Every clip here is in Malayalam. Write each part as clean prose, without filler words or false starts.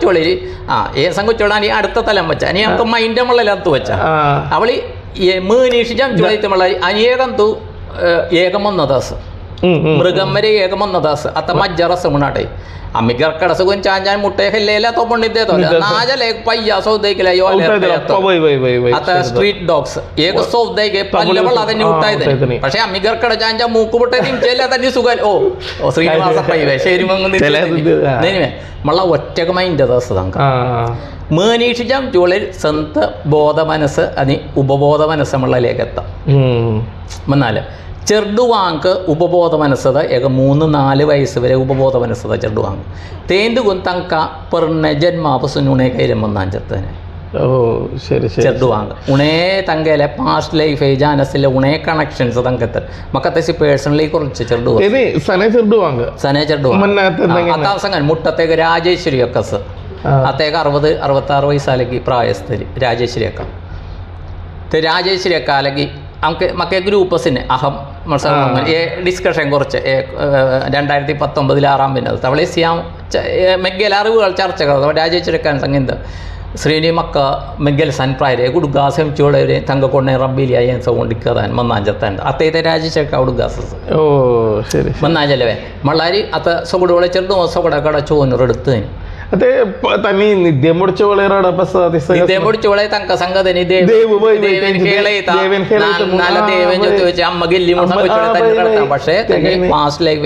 ಸಂಗುಚ್ಚೋಳಿ ಸಂಗುಚ್ಚೋಳ ನೀ അടുത്ത തലം വെച്ച നീ നമുക്ക് മൈൻഡ് മുള്ളലത്ത് വെച്ച അവളി മീനീഷിജം ചുളൈത്തമുള്ള അനേകಂತೂ ഏകമൊന്നദാസ് മൃഗം വരെ ಏಕಮೊನ್ನದಾಸ ಅತ್ತ ಮಜ್ಜರಸ ಮುನಾಟೆ ಅಮ್ಮಿ ಗರ್ಕಡಸ ಗೊಂಚಾಂಜಾನ್ ಮುಟ್ಟೆ ಹೆಲ್ಲೆಲ್ಲ ತಗೊಂಡಿದ್ದೆ ನಾಜಲೆ ಪಯ್ಯ ಸೌದೈಕಿಲ್ಲ ಅತ್ತ ಸ್ಟ್ರೀಟ್ ಡಾಗ್ಸ್ ಏಕ ಸೌದೈಗೆ ಪಲ್ಲೆವಳ ಅದನ್ನ ಹುಟ್ತಾ ಇದೆ പക്ഷെ ಅಮ್ಮಿ ಗರ್ಕಡ ಚಾಂಜ ಮೂಕು ಮುಟ್ಟೆ ನಿಂಚೆಲ್ಲ ಅದನ್ನ ಸುಗಲ್ ಓ ಶ್ರೀನಿವಾಸ ಪೈವೆ ಶೇರಿ ಮಂಗುಂದಿ മള്ള ഒറ്റക്ക് മൈൻഡ് ദാസതങ്ക മേനീഷിജം ചൂളിൽ സ്വന്ത ബോധ മനസ്സ് അനി ഉപബോധ മനസ്സമുള്ളതിലേക്കെത്താം എന്നാല് ചെറുടുവാങ്ക് ഉപബോധ മനസ്സത ഏക 3-4 വയസ്സ് വരെ ഉപബോധ മനസ്സത ചെറുടുവാങ്ക് തേന്ത് കുന്തങ്ക പെർണ ജന്മാപസുനുണേ കൈരം വന്നാൻ ചെറുത്തനെ ചെറുടുവാങ്ക് ഉണേ തങ്കയിലെ പാസ്റ്റ് ലൈഫ് ജാനസിലെ ഉണേ കണക്ഷൻസ് തങ്കത്ത് മക്കത്തെ പേഴ്സണലി കുറച്ച് ചെറുടുവാങ്ക് അത്താവസം മുട്ടത്തേക്ക് രാജേശ്വരി ഒക്കസ് അത്തേക്ക് 60-66 വയസ്സാലേക്ക് പ്രായസ്ഥര് രാജേശ്വരി അക്ക രാജേശ്വരി അക്ക അല്ലെങ്കിൽ നമുക്ക് മക്കേ ഗ്രൂപ്പസിന് അഹം ഡിസ്കഷൻ കുറച്ച് 2019 6 പിന്നെ തവളെ സിയാം മെഗ്ഗൽ അറിവുകൾ ചർച്ചകൾ രാജേശ്വരക്കാൻ സംഗീത ശ്രീനി മക്ക മെഗ്ഗൽ സൻപ്രായരെ കുടുഗാസം ചോളവരെ തങ്ക കൊണ്ണെ റബ്ബിലി അയ്യൻ സൗണ്ടിക്കതാൻ മന്നാഞ്ചത്താൻ അത്തേത്തെ രാജേശ്വരക്ക ഉടുഗാസസ് മന്നാഞ്ചലവേ മള്ളാരി അത്ത സൊകുടുകളെ ചെറുതും സൊകുട കട ചോന്നൊരെടുത്ത് ಅದೇ ತನಿ ನಿದ್ದೆ ಮುಡ್ಚೋಳೆ ನಿದ್ದೆ ಮುಡ್ಚೋಳೆ ತನಕ ಸಂಘದ അമ്മ ഗില്ലി പക്ഷേ പാസ്റ്റ് ലൈഫ്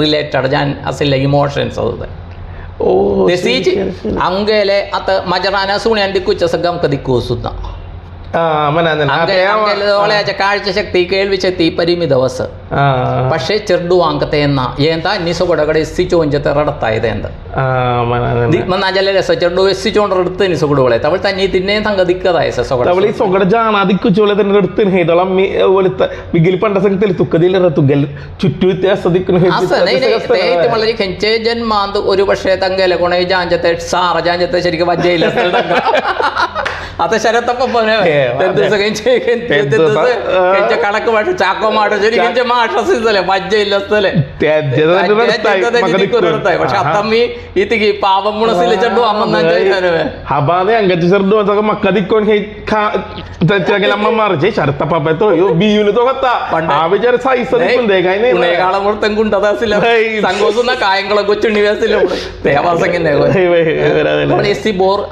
റിലേറ്റഡ് ഞാൻ അസിലെ ഇമോഷൻസ് അത് ಅಂಗೆಲೆ ಅತ ಮಜರಾನ ಸುಣಿ ಅಂದಿಕ್ಕುಚ್ಚ ಸಗಂ ಕದಿಕ್ಕೂಸುತ್ತ കാഴ്ച ശക്തി കേൾവി ശക്തി പരിമിതവസ പക്ഷേ ചെറുടുവാങ്കത്തെ എന്ന എന്താ നിസകൊടകടെ എസ്സിച്ചോഞ്ചത്തെ റടത്തായത് എന്ത് മന്നാജല രസ ചെറുಡು എസ്സിച്ചോണ്ടെടുത്ത് നിസകൊടുകളെ തവൾ തന്നെ തിന്നെ തങ്കദിക്കതായ സൊകട ജാണാദിക്കുച്ചോളെ തന്നെ എടുത്ത് ഹേതോളം ബിഗിൽ പണ്ട സംഗത്തിൽ തുക്കതിൽ തുകൽ ചുറ്റു വളരെ കെഞ്ചേ ജന്മാന്ത് ഒരു പക്ഷേ തങ്കല കൊണേ ജാഞ്ചത്തെ സാറ ജാഞ്ചത്തെ ശരിക്കും വജ്ജയില്ല അത് ശരത്തപ്പ കണക്ക് മാഷ ചാക്കോ മാഷ ശരിക്കും മാഷ മജ്ജ ഇല്ല സ്ഥലേ പക്ഷെ അത്തമ്മി ഇതിക്ക് പാപം മുണസിൽ ചെണ്ടു അമ്മ ഹബാതെ അങ്ങച്ച് ചെറുതു അതൊക്കെ മക്കതിക്കോൻ അമ്മ മറിച്ച് ശരത്തപ്പോ ബിയുന് തൊകത്ത ആ വിചാര സൈസകാളം മുഴത്തെങ്കുണ്ടതാസില്ല സങ്കോസുന്ന കായങ്ങളെ കൊച്ചുണ്ണി വേസില്ല ദേവാസംഗ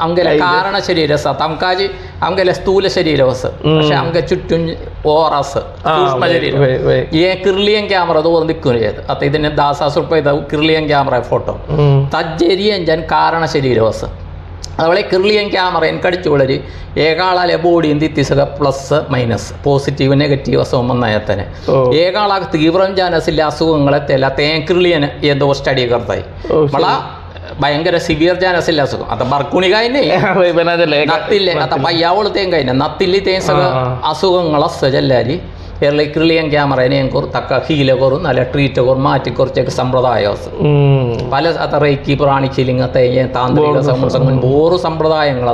അങ്കല കാരണ ശരീരസ തംകാജ് അങ്കല സ്ഥൂല ശരീരവസ് പക്ഷെ അങ്ക ചുറ്റും ഓറസ് സൂക്ഷ്മ ശരീരം ഈ കിർലിയൻ ക്യാമറ തോന്നിക്കുന്നു ചെയ്ത് അത്ത ഇതിന് ദാസാസുർപ്പ കിർലിയൻ ക്യാമറ ഫോട്ടോ തജ്ജരിയൻ ജൻ കാരണ ശരീരവസ് അതുപോലെ കിർലിയൻ ക്യാമറ എനിക്കടിച്ചു വളരെ ഏകാളാലെ ബോഡി തിത്തിസക പ്ലസ് മൈനസ് പോസിറ്റീവ് നെഗറ്റീവ് അസുഖം വന്നയത്തനെ ഏകാളാ തീവ്രം ജാനസിലെ അസുഖങ്ങളെ തെല്ല തേക്കിർലിയൻ എന്തോ സ്റ്റഡി കർത്തായി വള ഭയങ്കര സിവിയർ ജാനസില്ല അസുഖം അത്ത ബർക്കുണികായിനെ നത്തില്ലേ അത്ത പയ്യാവോള് തേങ്കായിനെ നത്തില്ലി തേസക അസുഖങ്ങളെ സജല്ലാരി കിർലിയൻ ക്യാമറേനെയും കുർ തക്ക ഹീല കുറും നല്ല ട്രീറ്റ് കുറും മാറ്റി കുറച്ചൊക്കെ സമ്പ്രദായ പല അത്ത റേക്കി പ്രാണിച്ചിലിംഗ തേയ താന്ത്രിക സംബന്ധം ഓരോ സമ്പ്രദായങ്ങൾ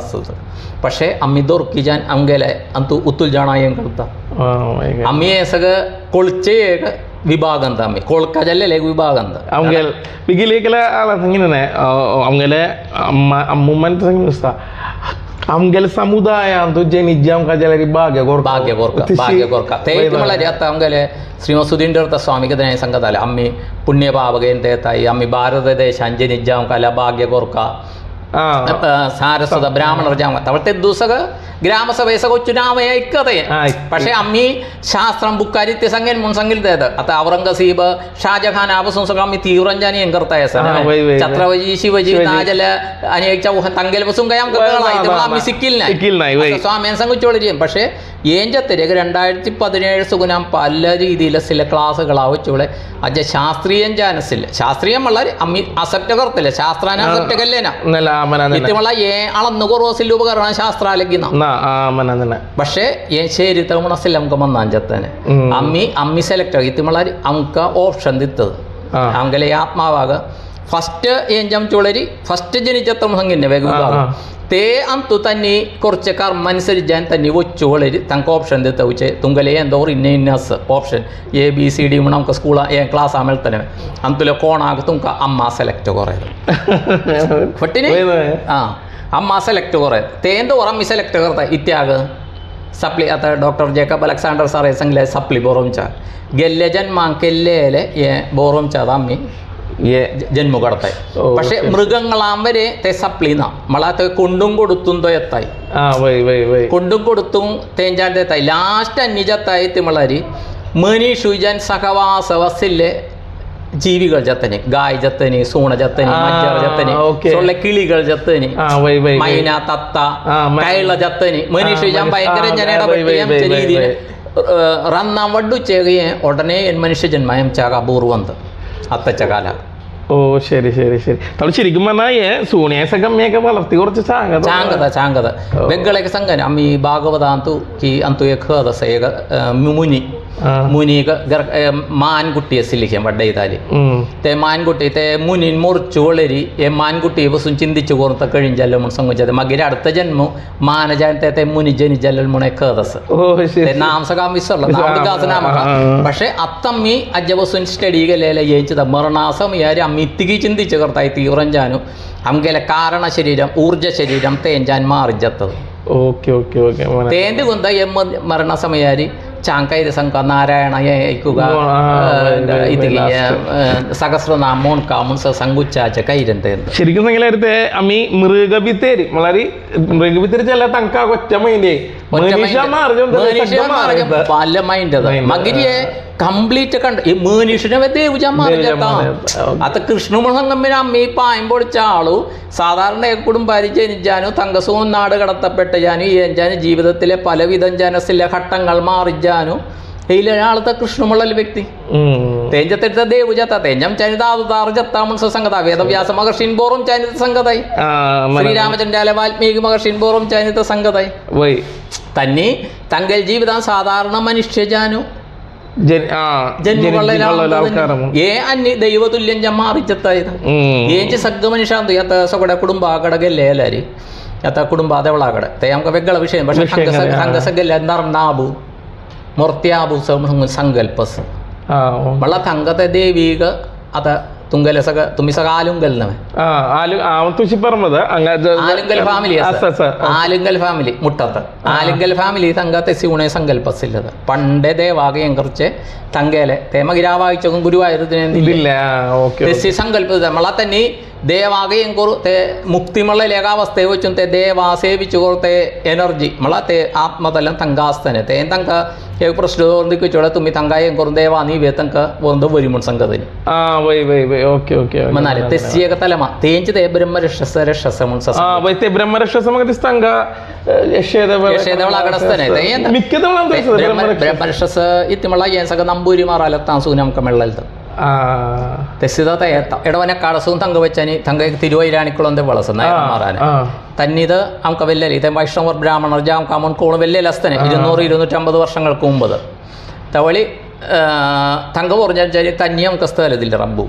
പക്ഷേ അമ്മി ദൊർക്കിജാൻ അങ്കലെ അന്തു ഉത്തുൽ ജാണായം കളുത്ത അമ്മിയെ സക കൊളിച്ചേക വിഭാഗം തമ്മി കൊൾക്കജല്ലേ വിഭാഗം ബിഗിലേക്കല അങ്ങനെ അവങ്ങലെ അമ്മൂമ്മൻ അംഗൽ സമുദായം ജനിജാം കജലരി ഭാഗ്യ ഗോർക്ക തേറ്റുമളരി അത്ത അംഗലെ ശ്രീമസുദീൻ്റെ സ്വാമികതനായ സംഘത്താല അമ്മി പുണ്യപാവകൻ തേത്തായി അമ്മി ഭാരതദേശ അഞ്ജനിജാം കല ഭാഗ്യ ഗോർക്ക സാരസ്വത ബ്രാഹ്മണർ ജാമ തവളത്തെ ദുസക ഗ്രാമസഭ ചുനാമയ ഇക്കതയെ പക്ഷെ അമ്മി ശാസ്ത്രം ബുക്കാരിത്യ സംഘൻ മുൻസംഗിൽ തേത് അത്ത ഔറംഗസീബ് ഷാജഹാൻ ആപസും അമ്മി തീവ്രഞ്ചാനി എങ്കർത്തായ ഛത്രവജി ശിവജി നാജല അനേക തങ്കൽ ബസും കയാം അമ്മി സിക്കിലിനായി സ്വാമിയൻ സംഘിച്ചോളിരിക്കും പക്ഷേ ഏഞ്ചത്തിരക്ക് 2017 സുഗുനാം പല രീതിയിലെ ചില ക്ലാസ്സുകളാവച്ചോളെ അജ ശാസ്ത്രീയം ജാനസില്ല ശാസ്ത്രീയം വളരെ അമ്മി അസപ്റ്റകർത്തില്ല ശാസ്ത്രാന അസപ്റ്റകല്ലേന ഇത്തമുള്ള അളന്നു കുറവസിൽ ഉപകരണ ശാസ്ത്രാലക്കുന്ന പക്ഷേ ഏൻ ശരി തമുണസിൽ നമുക്ക് വന്നാഞ്ചത്തന്നെ അമ്മി സെലക്ട് ആക്കി ഇത്തമുള്ള അമുക്ക ഓപ്ഷൻ തിത്തത് അങ്കലെ ആത്മാവാക ಫಸ್ಟ್ ಏನ್ ಜಂಚೋಳರಿ ಫಸ್ಟ್ ಜನಿಚತ್ತ ಹಂಗಿನ್ನೆ ವೇಗ ತೇ ಅಂತೂ ತನ್ನಿ ಕೊರ್ಚೆ ಕರ್ಮ ಅನುಸರಿಸಿ ತನ್ನಿ ಒಚ್ಚೋಳರಿ ತಂಕ ಆಪ್ಷನ್ ದೇತವುಚೆ ತುಂಗಲೆ ಎಂದವ್ರು ಇನ್ನಸ್ ಆಪ್ಷನ್ ABCD ನಮ್ಗೆ ಸ್ಕೂಲ ಏನ್ ಕ್ಲಾಸ್ ಆಮೇಲೆ ಅಂತಲೇ ಕೋಣ ಆಗ ತುಮಕ ಅಮ್ಮ ಸೆಲೆಕ್ಟ್ ಕೊರೋದು ಹೊಟ್ಟಿನಿ ಹಾಂ ಅಮ್ಮ ಸೆಲೆಕ್ಟ್ ಕೊರೋದು ತೇಂದು ಅಮ್ಮಿ ಸೆಲೆಕ್ಟ್ करता इत्याग सप्ली आता डॉक्टर जेकब अलेक्सांडर सारे सांगले सप्ली बोरोमचा गेल्ले जन्मांक केल्लेले ये बोरोमचा आम्ही ये जन्म घडताय പക്ഷേ മൃഗങ്ങളാകുമ്പരെ ते സപ്ലിന मला ते കൊണ്ടും കൊടുത്തും തോയത്തായി കൊണ്ടും കൊടുത്തും തേഞ്ചാൻ തെത്തായി ലാസ്റ്റ് അന്യജത്തായി തിമളരി മനുഷ്യജൻ സഹവാസ വസില്ലേ ജീവികൾ ജത്തനി ഗായ് ജത്തനി സൂണ ജത്തനി മജ്ജർ ജത്തനി സൊള്ള കിളികൾ ജത്തനി മൈന തത്ത കൈള ജത്തനി മനുഷ്യജൻ ഭയങ്കര ജനയുടെ രീതിയിൽ റന്നാൻ വഡു ചെയ്യുകയെ ഉടനെ മനുഷ്യ ജന്മയം ചാക അപൂർവന്ത് അത്തച്ച കാല ഓ ശരി ശരി ശരി ശരിക്കും പറഞ്ഞാൽ സൂണിയസഗമ്യൊക്കെ വളർത്തി കുറച്ച് ചാങ്കത ಬೆಗ್ಗಳಕ್ಕೆ ಸಂಗನೆ ಅಮ್ಮಿ ಭಾಗವತ ಅಂತೂ ಏಕದಸ ಏಕ മുനി മാൻകുട്ടിയെ സിലിക്കാൻ വഡ്ഡയിതാല് തേ മാൻകുട്ടി തേ മുനിൻ മുറിച്ചു വളരി മാൻകുട്ടിയെ ബസും ചിന്തിച്ചു കോർത്ത കഴിഞ്ഞല്ലോ മുൻ സംഗിച്ചത് മകിര അടുത്ത ജന്മം മാനജാനത്തെ തേ മുനി ജനിജല്ലോ മുണെ കേദസ് നാംസകാമിസ്സല്ല നാമകാസനാമക പക്ഷെ അത്തമ്മി അജ്ജ ബസുൻ സ്റ്റഡിಗಲೆಲ್ಲ ಏಂಚದ ಮರಣಾಸಮಯಾರಿ ಅಮ್ಮಿ ಇತ್ತಿಗಿ ಚಿಂತಿച്ചു ಕರ್ತಾಯಿ ತೀವ್ರಂಜಾನು ಅಮ್ಗೆಲೆ ಕಾರಣ ಶರೀರಂ ಊರ್ಜ ಶರೀರಂ ತೇಂಜಾನ್ ಮಾರಿಜತ್ತದು ಓಕೆ ಓಕೆ ಓಕೆ ತೇಂದು ಗೊಂದ ಎಮ್ಮ ಮರಣ ಸಮಯಾರಿ ചാങ്കൈര സംഘ നാരായണ യക്കുക ഇതിಗೆ സഹസ്രനാമോൺ കാമുൻ സംഗുച്ചാച്ച കൈരന്തെ ശരിക്കും നേരത്തെ അമ്മി മൃഗബിത്തേരി വളരെ മൃഗബിത്തേരി ചെല്ല തങ്ക ഒറ്റ മൈൻഡേ പല മൈൻഡ് മകിരിയെ കംപ്ലീറ്റ് കണ്ട് ഈ മനുഷ്യനെ അത് കൃഷ്ണമൃഗമ്മിന് അമ്മി പായം പൊളിച്ച ആളു സാധാരണ കുടുംബാരി ജനിച്ചാനും തങ്കസവും നാട് കടത്തപ്പെട്ട ജാനും ജീവിതത്തിലെ പലവിധം ജനസിലെ ഘട്ടങ്ങൾ മാറിജാനും ഇതിലൊരാളത്തെ കൃഷ്ണമുള്ള വ്യക്തി തേഞ്ചത്തെടുത്ത ദേവുജത്ത തേഞ്ചം ചനിതാർജത്താമൻ സംഗത വേദവ്യാസ മഹർഷിൻ ബോറും ചനിത സംഗതായി ശ്രീരാമചന്ദ്രാല വാൽമീകി മഹർഷിൻ ബോറും ചനിത സംഗതായി തന്നെ തങ്കൽ ജീവിതം സാധാരണ മനുഷ്യജാനു ದೈವತುಲ್ಯಂ ಮಾರಿಚತ್ತಾಯ್ತು ಏಂಚಿ ಸಗ್ಗ ಮನುಷ್ಯ ಅಂತ ಯತ ಸೊಗಡ ಕುಟುಂಬ ಆಗಡಗೆಲ್ಲೇ ಎಲ್ಲರಿ ಯತ ಕುಟುಂಬ ಅದವಳಾಗಡೆ ತೇ ಅಮ್ಕ ಬೆಗ್ಗಳ ವಿಷಯ പക്ഷെ ಸಂಘ ಸಗ್ಗೆಲ್ಲ ನರ್ನಾಬು ಮೊರ್ತ್ಯಾಬು ಸಂಕಲ್ಪಸ್ ಮಳ ತಂಗತೆ ದೇವಿಗ ಅತ ತುಂಗಲ ಸಗ ತುಮಿ ಸಗ ಆಲುಂಗಲ್ ನವೆ ആലുങ്കൽ ഫാമിലി ആലുങ്കൽ ഫാമിലി മുട്ടത്ത് ആലുങ്കൽ ഫാമിലി തങ്കത്തെ സിഗുണെ സങ്കല്പസില്ലത് പണ്ടേ ദേവാകയം കുറിച്ച് തങ്കേലെ തേമഗിരാവായിച്ചതും ഗുരുവായൂരത്തിനെ സങ്കല്പ നമ്മളെ തന്നെ ದೇವಾಗೇಂ ಕೊರು ತೇ ಮುಕ್ತಿ ಮಳ್ಳ ಲೇಗಾವಸ್ಥೆ ಹೋಯ್ತು ತೇ ದೇವ ಸೇವಿച്ചു ಕೊರತೆ ಎನರ್ಜಿ ಮಳ ತೇ ಆತ್ಮದಲ್ಲ ತಂಗಾಸ್ತನೆ ತೇ ತಂಕ एक प्रश्न ಒಂದಕ್ಕೆ ಚೋಳ ತುಮಿ ತಂಗಾಯಂ ಕೊರು ದೇವ ನೀವೇ ತಂಕ ಒಂದು ವರಿಮುನ್ ಸಂಗದನಿ ಓಕೆ ಓಕೆ ಮನಾಲೆ ತೆಸಿಯಗ ತಲೆಮ ತೇಂಚತೆ ಬ್ರಹ್ಮರಕ್ಷಸ ಮುನ್ ಸಸ ವೈತೆ ಬ್ರಹ್ಮರಕ್ಷಸ ಮಗದಿ ತಂಗ ಯಶೇದವಳ ಅಗಡಸ್ತನೆ ತೇ ಎಂತ ಮಿಕ್ಕದವಳ ಅಂತ ಬ್ರಹ್ಮರಕ್ಷಸ ಇತಿ ಮಳ್ಳ ಏನ್ ಸಗ ನಂಬೂರಿ ಮಾರಾಲತ್ತಾನ್ ಸೂನಂ ಕಮೆಳ್ಳಲ್ತ തെസ്സിത എടവനെ കടസവും തങ്ക വെച്ചാനി തങ്ക തിരുവൈരാണിക്കുളം വളസ നായന്മാരാന് തന്നിത് നമുക്ക് വെല്ലല ഇത് വൈഷ്ണവർ ബ്രാഹ്മണർ ജാം കാമോൺ കോണ് വെല്ലലസ്തനെ 200-250 വർഷങ്ങൾക്ക് മുമ്പ് തവളി തങ്ക പറഞ്ഞാൽ തന്നി നമുക്ക് സ്ഥലത്തില്ല റബ്ബു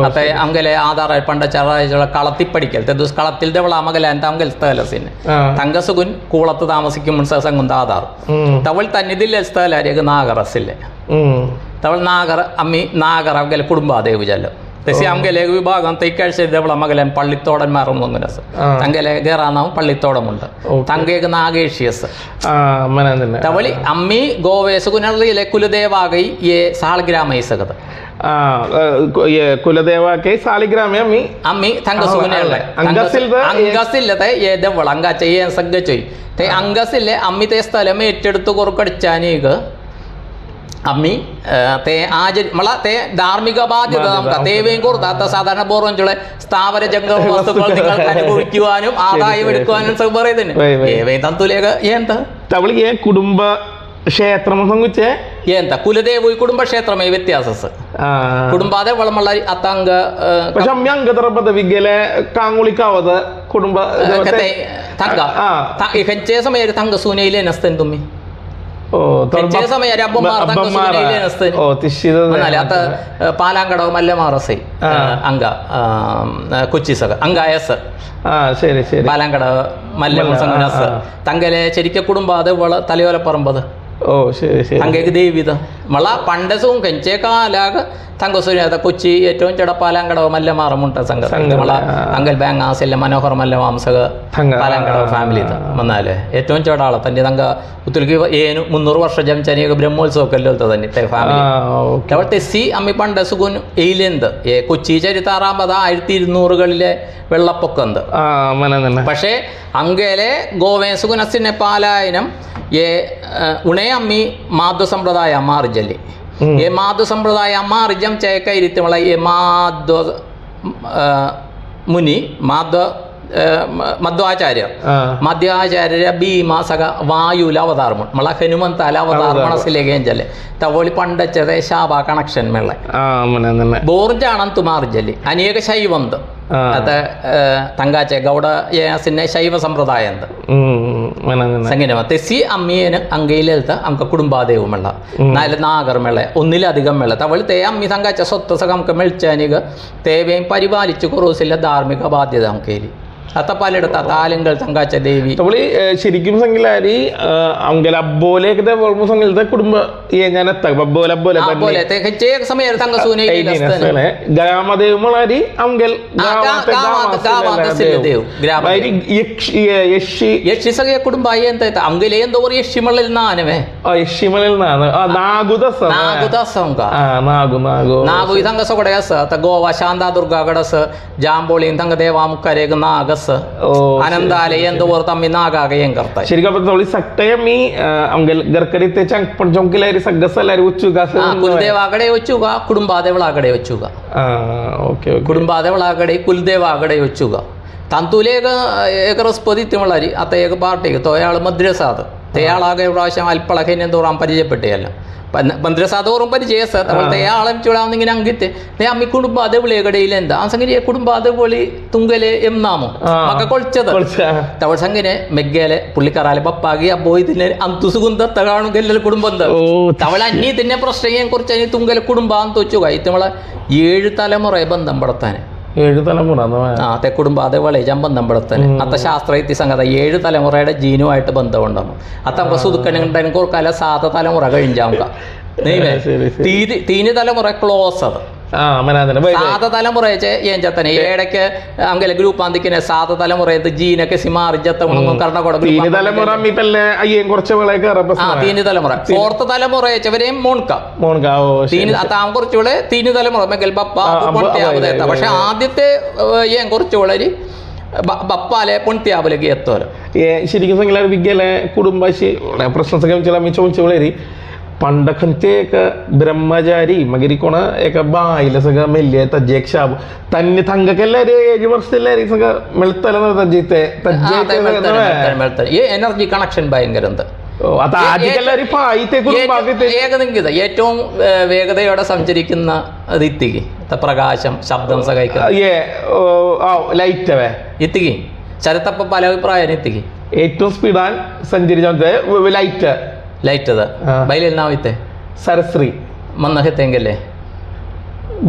അത്തെ അങ്കലെ ആധാറായി പണ്ട ചറാഴ്ച കളത്തിപ്പടിക്കൽ തെദുസ് കളത്തിൽ ദവള അമകല എന്താ അങ്കൽ സ്ഥലസിന് തങ്കസുകുൻ കൂളത്ത് താമസിക്കും സംഗുന്ത ആധാർ തവൾ തന്നിതില്ല സ്ഥലാരിക നാഗറസില്ലേ തവൾ നാഗർ അമ്മി നാഗർ അങ്കലെ കുടുംബാദേവ് ജല്ലോ തെസി അങ്കലെ വിഭാഗം തൈക്കാഴ്ച ദവള മകലൻ പള്ളിത്തോടന്മാരും അങ്ങനെ തങ്കലെ ഗേറാനാവും പള്ളിത്തോടമുണ്ട് തങ്കേക്ക് നാഗേഷ്യസ് തവളി അമ്മി ഗോവേസുകുനറിയിലെ കുലദേവാകൈ ഏ സാൾഗ്രാമൈസകത ಕುಲದೇವಕ್ಕೆ ಸಾಲಿಗ್ರಾಮೆ ಅಮ್ಮಿ ಅಮ್ಮಿ ತಂಗಸುಗುನೆಲ್ಲ ಅಂಗಸಿಲ್ಲದೆ ಏದವಳ ಅಂಗಾಚ ಏನ್ ಸಗ್ಗಚೊಯ್ ತೇ ಅಂಗಸಿಲ್ಲೆ ಅಮ್ಮಿ ತೇ സ്ഥലം ഏറ്റെടുത്ത് കൊറുക്കടിച്ചാനീക അമ്മി തേ ആചരി മള തേ ധാർമ്മിക ബാധ്യത നമുക്ക് തേവേം കൊടുത്താത്ത സാധാരണ ബോറോഞ്ചുള്ള സ്ഥാവര ജംഗമ വസ്തുക്കൾ നിങ്ങൾക്ക് അനുഭവിക്കുവാനും ആദായം എടുക്കുവാനും പറയുന്നതിന് ഏവേ തന്തുലേഖ എന്താ ತವಳಿಗೆ ಕುಟುಂಬ ಕ್ಷೇತ್ರ ಸಂಗುಚ್ಚೆ ಎಂತ ಕುಲದೇವ ಕುಟುಂಬ ಕ್ಷೇತ್ರಮೇ ವ್ಯತ್ಯಾಸ ಕುಟುಂಬಾದ ಒಳಮಳ್ಳ ಅತ್ತಂಗ പക്ഷെ അമ്മ അംഗതറ പദവിഗലെ കാങ്ങുളിക്കാവത കുടുംബ ತಂಗ ಹೆಂಚೆ ಸಮಯ ತಂಗ ಸೂನೆಯಿಲೆ ನಸ್ತೇನೆ ತುಮ್ಮಿ ഓ സമയം അത്ത പാലാങ്കടവ് മല്ലമാറസൈ അങ്ക കൊച്ചിസക അങ്കായസ് ശരി ശരി പാലാങ്കടവ് മല്ലസ തങ്കലെ ശരിക്കും കുടുംബാത് തലയോലപ്പറമ്പത് ഓ ശരി ശരി തങ്കേക്ക് ദേവിത മള പണ്ടസവും കെഞ്ചേക്കാലാക തങ്കസുര കൊച്ചി ഏറ്റവും ചെടപ്പാലാങ്കടവ് മല്ല മാറമുണ്ട സംഘം മള അങ്കൽ ബാങ്ങാസെല്ല മനോഹർ മല്ല മാംസക പാലാങ്കടവ് ഫാമിലി വന്നാല് ഏറ്റവും ചെടാളെ തന്നെ തങ്ക ഉത്തരക്ക് ഏനു 300 വർഷം ജംചനിയൊക്കെ ബ്രഹ്മോത്സവക്കല്ലോ തന്നെ ഫാമിലി അവിടെ തെസ്സി അമ്മി പണ്ടസുകുൻ എയിലെന്ത് കൊച്ചി ചരിത്താറാമ്പത് 1200കളിലെ വെള്ളപ്പൊക്കന്ത് പക്ഷേ ಅಂಗೆಲೆ ಗೋವೇಸುಗುನಸ್ಸಿನ ಪಾಲಾಯನಂ ಏ ಉಣೆ ಅಮ್ಮಿ ಮಾಧ್ವ ಸಂಪ್ರದಾಯ ಮಾರ್ಜಲ್ಲಿ ಏ ಮಾಧ್ವ ಸಂಪ್ರದಾಯ ಮಾರ್ಜಂ ಚೇಕ ಇರಿತಿಮಳ ಏ ಮಾಧ್ವ ಮುನಿ ಮಾಧ್ವ ಮಧ್ವಾಚಾರ್ಯ ಭೀಮ ಸಗ ವಾಯುಲ ಅವತಾರಮಣ ಮಳ ಹನುಮಂತಾಲ ಅವತಾರಮಣಸಿಲೇಗೆಂಜಲ್ಲೆ ತವಳಿ ಪಂಡಚ್ಚದೆ ಶಾಬ ಕನೆಕ್ಷನ್ ಮೇಳೆ ಬೋರ್ಜಾಣಂತು ಮಾರ್ಜಲ್ಲಿ ಅನೇಕ ಶೈವಂದು ಅದ ತಂಗಾಚೆ ಗೌಡ ಏಸಿನ ಶೈವ ಸಂಪ್ರದಾಯ ಅಂತ സംഗീതം തെസ്സി അമ്മിയേന് അങ്കയിലെടുത്ത അമ്മക്ക് കുടുംബാദേവും വെള്ള നാഗർ മെള്ള ഒന്നിലധികം വെള്ള തവള് തേ അമ്മി സംഘാച്ച സ്വത്ത് സക നമുക്ക് മെളിച്ചാനിക തേവയും പരിപാലിച്ചു കുറൂസില്ല ധാർമ്മിക ബാധ്യത നമുക്കേലി आता पालेडता तालिंगल संघाच्या देवी तवळी ശരിക്കും സംഗിലാരി अंगेला अब्बोले एकदा ऑलमोस्ट संगीलता कुटुंब येण्यात अब्बोले अब्बोले अब्बोले ते खचे एक समय संघ सुने असतं ग्रामदेव म्हणारी अंगेल गावात सिले देव ग्रामदेव यक्षी सगळे कुटुंब आहे ಅಂತ अंगेले ಎಂದೋರು ಯಕ್ಷಿ ಮಳಲ್ ನಾನವೆ ಯಕ್ಷಿ ಮಳಲ್ ನಾನ ನಾಗುದಸ ನಾಗುದಸಂಗ ನಾಗು ಇದಂಗ ಸೊಗಡೆಯಸ ತ ಗೋವಾ ಶಾಂತಾ ದುರ್ಗಾ ಗಡಸ ಜಾಂಬೋಳಿ ಇಂದಂಗ ದೇವಾ ಮುಕ್ಕರೇಗ ನಾಗಸ आनंदालय तम्मी नागागयं करता शरीका थोडी सक्तय मी अंगल गरकरी ते पण चौकीलारी सगळं उच्चुगा कुलदेवाकडे उच्चुगा कुटुंबादेवळाकडे उच्चुगा ओके कुटुंबादेवळाकडे कुलदेवाकडे उच्चुगा तांतुलेक एक रसपदी तिमळारी आता एक पार्टी तो अयाळ मद्रसाद तेयाळागे പ്രാവശ്യം അൽപ്പളകേനെ തോറാൻ പരിചയപ്പെട്ടയല്ല മദ്രസാദോറും പരിചയസ അവളത്തെ ആളം ചൂടാവുന്നെങ്കിൽ അങ്കിത്തെ അമ്മി കുടുംബ അതേവിളിയകടയിൽ എന്താ ആ സംഗതി കുടുംബ അതേപോലെ തുങ്കലെ എന്നാമോ മക്ക കൊളിച്ചത് തവൾ സംഗനെ മെഗ്ഗേലെ പുള്ളിക്കാറാലെ പപ്പാകി അപ്പോ ഇതിനെ അന്തുസുകുന്തത്ത കാണുകല്ല കുടുംബം തവള അന്നി തന്നെ പ്രശ്നം കുറിച്ച് അനി തുങ്കലെ കുടുംബം തോച്ചുക ഇത്തവളെ 7 തലമുറ ബന്ധം പെടുത്താൻ 7 തലമുറ അത്തെ കുടുംബ അതേപോലെ ബന്ധം പെടുത്താൻ അത്ത ശാസ്ത്രയുക്തി സംഗത 7 തലമുറയുടെ ജീനുമായിട്ട് ബന്ധമുണ്ടാകും അത്ത സുതുക്കണുണ്ടായിരുന്നു കൊടുക്കാല 7 തലമുറ കഴിഞ്ഞാവുക തീന് തലമുറ ക്ലോസ് അത് 7 തലമുറ ഏഞ്ചത്തനെ ഏടയ്ക്ക് അങ്ങനെ ഗ്രൂപ്പ് ആന്തിക്കിനെ 7 തലമുറ ജീനൊക്കെ സിമാർജത്ത കർണകോട തീന് തലമുറ 4th തലമുറ വെച്ചവരെയും മോൺക്കാം കുറച്ചുകൂടെ തീന് തലമുറ മെഗൽ ബപ്പ പക്ഷെ ആദ്യത്തെ ഏൻ കുറച്ചുകൂടെ ബപ്പാലെ പൊൺത്യാവിലേക്ക് എത്തോലോ ശരിക്കും സംഗീല വിദ്യയിലെ കുടുംബാശി പ്രശ്നം ചോദിച്ചോളേരി पंडखंचे एक ब्रह्मचारी मग कोण एका बाईला सगळं मेल्ली तज्जेक शाब त्यांनी थंग केलं रे 7 वर्षाला रे सगळं मिळतलं ना तज्जेते എനർജി കണക്ഷൻ ഭയങ്കര आता आजकाल ഏറ്റവും വേഗതയോടെ സഞ്ചരിക്കുന്ന ഇത്തിക്ക് പ്രകാശം ശബ്ദം ലൈറ്റ് ഇത്തിക്ക് ചരത്തപ്പ പല അഭിപ്രായം ഇത്തിക്ക് ഏറ്റവും സ്പീഡാൻ സഞ്ചരിച്ച ലൈറ്റ് ಲೈಟ್ ಅದ ಬೈಲೇಲಿ ನಾವಿತ್ತೆ സരസ്രി മന്നഹത്തെങ്കല്ലേ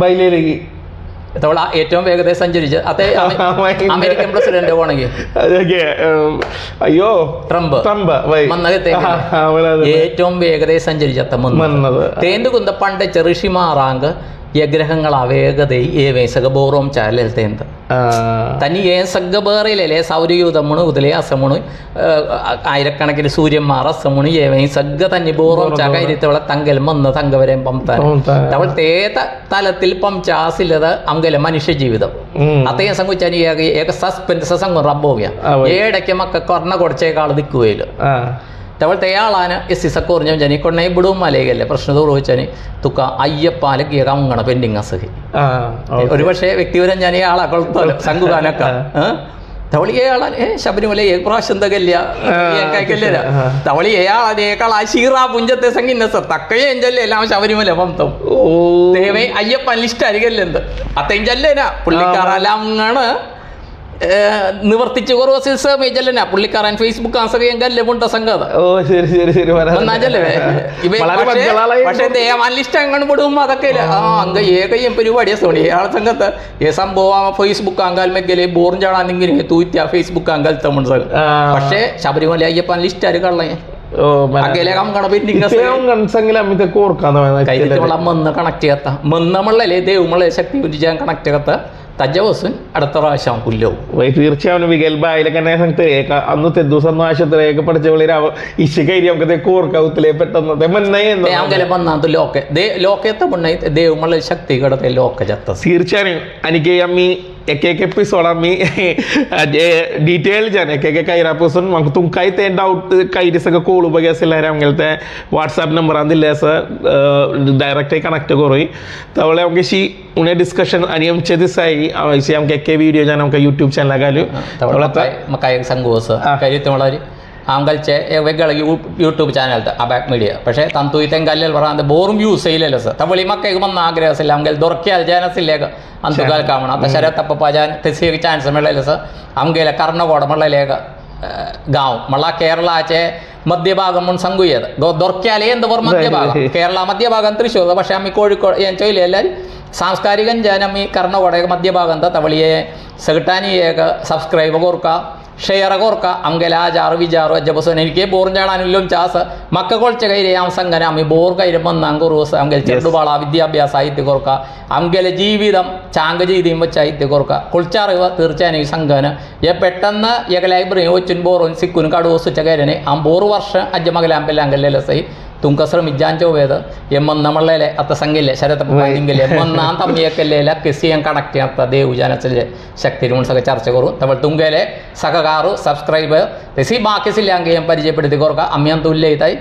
ബൈലേലേക്ക് തവള ഏറ്റവും വേഗത സഞ്ചരിച്ച് അതേ അമേരിക്കൻ പ്രസിഡന്റ് ഓണെങ്കിൽ അയ്യോ ട്രംപ് മന്നഹത്തെ ഏറ്റവും വേഗതയെ സഞ്ചരിച്ച തേന്തു കുന്ത പണ്ട ഋഷിമാറാങ്ക് ഗ്രഹങ്ങൾ വേഗതയെ ഏവേസക ബോറോം ചാലെൽത്തേന്ത് തനി ഏ സഗ്ഗ ബേറയിലേ സൗരയൂതമ്മണു ഉദലേ അസമണു ആയിരക്കണക്കിന് സൂര്യന്മാർ അസമണു ഏവേ സഗ്ഗ തന്നെ ബോറോം ചാകൈരത്തവളെ തങ്കൽ മന്ന് തങ്കവരെയും പംതാൻ അവൾ തേത തലത്തിൽ പംചാസില്ലത് അങ്കല മനുഷ്യ ജീവിതം അത്തേ സംഘിച്ചാൽ ഏക സസ്പെൻസ് സംഘം റബ്ബോവ്യ ഏടയ്ക്ക് മക്ക കൊറണ കൊടുച്ചേക്കാൾ ദിക്കുകയില്ല തവൾ തയ്യാളാണ് സിസക്കോറിഞ്ഞ ജനി കൊണ്ടേ ബിടും മലയല്ലേ പ്രശ്നം ചോദിച്ചാൽ തുക്ക അയ്യപ്പാലക്ക് അങ്ങണ പെൻഡിങ് അസഹി ഒരു പക്ഷേ വ്യക്തിപരം ഞാൻ ആളാക്കൊളുത്തോലോ സംഘുകാനൊക്കെ തവളി ഏയാളാൻ ശബരിമല പ്രാവശ്യം തകല്ല തവളി ഏയാളേക്കാൾ ആ ഷീറാ പുഞ്ചത്തെ സംഗീത തക്കയെ എഞ്ചല്ലേ എല്ലാം ശബരിമല പന്തം ദേവേ അയ്യപ്പൻ ലിസ്റ്റ് അരികല്ലെന്ത് അത്തെഞ്ചല്ലേനാ പുള്ളിക്കാരെല്ലാം അങ്ങാണ് निवर्तिचे वर्सेस मेजल ना पुള്ളിക്കാരൻ ഫേസ്ബുക്ക് ആസകയെങ്കല്ലേ മുണ്ട സംഗത ഓ ശരി ശരി ശരി ഒന്നാജല്ലേ പക്ഷേ ദേവാലിസ്റ്റ് അങ്ങനെ പെടും അതൊക്കെ അങ്ങ ഏകയും പരിപാടിയാ സോണി ആളെ സംഘത്ത് ഏ സംഭവം ഫേസ്ബുക്ക് അങ്കാൽ മെഗലെ ബോറും ചാടാന്നിങ്ങനെ തൂത്തിയ ഫേസ്ബുക്ക് അങ്കാൽ തമ്മിൽ പക്ഷേ ശബരിമല അയ്യപ്പൻ ലിസ്റ്റ് ആര് കള്ളേ മന്ന് കണക്ട് ചെയ്യാത്ത മന്നമള്ളല്ലേ ദൈവമുള്ള ശക്തി കണക്ട് ചെയ്യാത്ത തജവസുൻ അടുത്ത പ്രാവശ്യം പുല്ലവും തീർച്ചയായും വികൽബായിലൊക്കെ എന്നെ സംഗതി അന്ന് ദിവസം ആശുപത്രിയൊക്കെ പഠിച്ചവളി ഇശിക്കൈരി നമുക്ക് കോർക്കാവത്തിലേ പെട്ടെന്ന് വന്നാത് ലോക്കെ ലോക്കത്തെ മുന്നേ ദൈവമുള്ള ശക്തി കിടത്തെ ലോക്ക ചത്ത തീർച്ചയായും എനിക്ക് അമ്മി एक एक एपिसोड आम्ही डिटेल जाणे एक एक कायरापासून मग तुम काय ते डाऊट काही सगळं कोळू बघे असेल आमगेले ते व्हॉट्सअप नंबरान दिले असं डायरेक्ट कनेक्ट करूय त्यावेळी आमच्याशी उन्हे डिस्कशन आणि आमचे दिसाई आमचे एक व्हिडिओ जाण आमका यूट्यूब चॅनल घालू मग काय सांगू असं काही तुम्हाला आमचे वेगळं यूट्यूब चॅनल अबॅक मीडिया പക്ഷേ തന്തു തെങ്കല്ലിൽ പറയാൻ ബോറും യൂസ് ചെയ്യില്ലല്ലോ സർ തവളി മക്കയ്ക്ക് വന്ന ആഗ്രഹമില്ല അമ്മ ദൊറക്കിയാൽ ജാനസില്ലേക ಅಂತುಗಾಲ ಕಾಮಣ ಅಂತ ಶರತ್ತಪ್ಪ ಪಾಜಾನ್ ತೆಸಿಗೆ ಚಾನ್ಸ್ ಮೆಳ್ಳೆಲ್ಲ ಸರ್ ಅಮ್ಗೆಲ್ಲ ಕರ್ನಗೋಡ ಮಳ್ಳಲೇಗ गाव मला കേരളാचे മധ്യഭാഗം മുൻ സംഗുയത് ദൊർക്കാലേ എന്ത് പറ മധ്യഭാഗം കേരള മധ്യഭാഗം തൃശ്ശൂർ പക്ഷേ അമ്മി കോഴിക്കോട് ഞാൻ ചോദില്ല എല്ലാവരും സാംസ്കാരികം ജനമി കർണകോടക മധ്യഭാഗം ಅಂತ ತವಳಿಯೇ ಸಗಟಾನಿಯೇಗ ಸಬ್ಸ್ಕ್ರೈಬ್ ಕೋರ್ಕ ഷെയർ കോർക്ക അങ്കല ആചാറ് വിചാറ് അജ്ജബസോൻ എനിക്ക് ബോറും ചാടാനെല്ലാം ചാസ് മക്ക കൊളിച്ച കൈരെ സംഘന അമ്മി ബോർ കൈരം വന്ന അങ്കുറൂസ് അങ്കൽ ചെറുപാള വിദ്യാഭ്യാസ സാഹിത്യ കോർക്ക അങ്കല ജീവിതം ചാങ്ക ചെയ്തിയും വെച്ച് സാഹിത്യ കോർക്ക കുളിച്ചാറിവ തീർച്ചയായും ഈ സംഘന പെട്ടെന്ന് ഏക ലൈബ്രറി ഒച്ചുൻ ബോറും സിക്കുനും കടുവസുച്ച കൈരനെ ആ ബോറ് വർഷം അജ്ജ മകലാമ്പല്ല അങ്കല്ലേ സൈ तुमका श्रमिजांचो वेद एमन्न म्हणलेले आता सांगिल्ले शरद पांगिंगले एमन्न ಅಂತ ಮಿಯಕಲ್ಲೆಲ್ಲ ಕೆಸಿಯಂ ಕನೆಕ್ಟ್ ಆಗ್ತಾ ದೇವು ಜನಸಲೆ ಶಕ್ತಿ रून सगळं ചർച്ച करू त्यामुळे तुमगेले सगळारू सबस्क्राइबर तेसी बाकीसिले अंगे പരിചയപ്പെടുത്തി കൊടുക്ക അമ്മിയം തുല്യയിതായി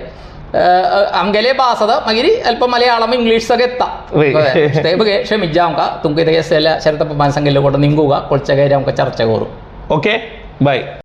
आमगेले भासद मागीर अल्प मलयाळम इंग्लिश सगळें येता ते बघे श्रमिजा आमकां तुमकां ते शरद पांगिंगले कोण निंगूगा कोळच्या गैर आमकां चर्चा करू ओके बाय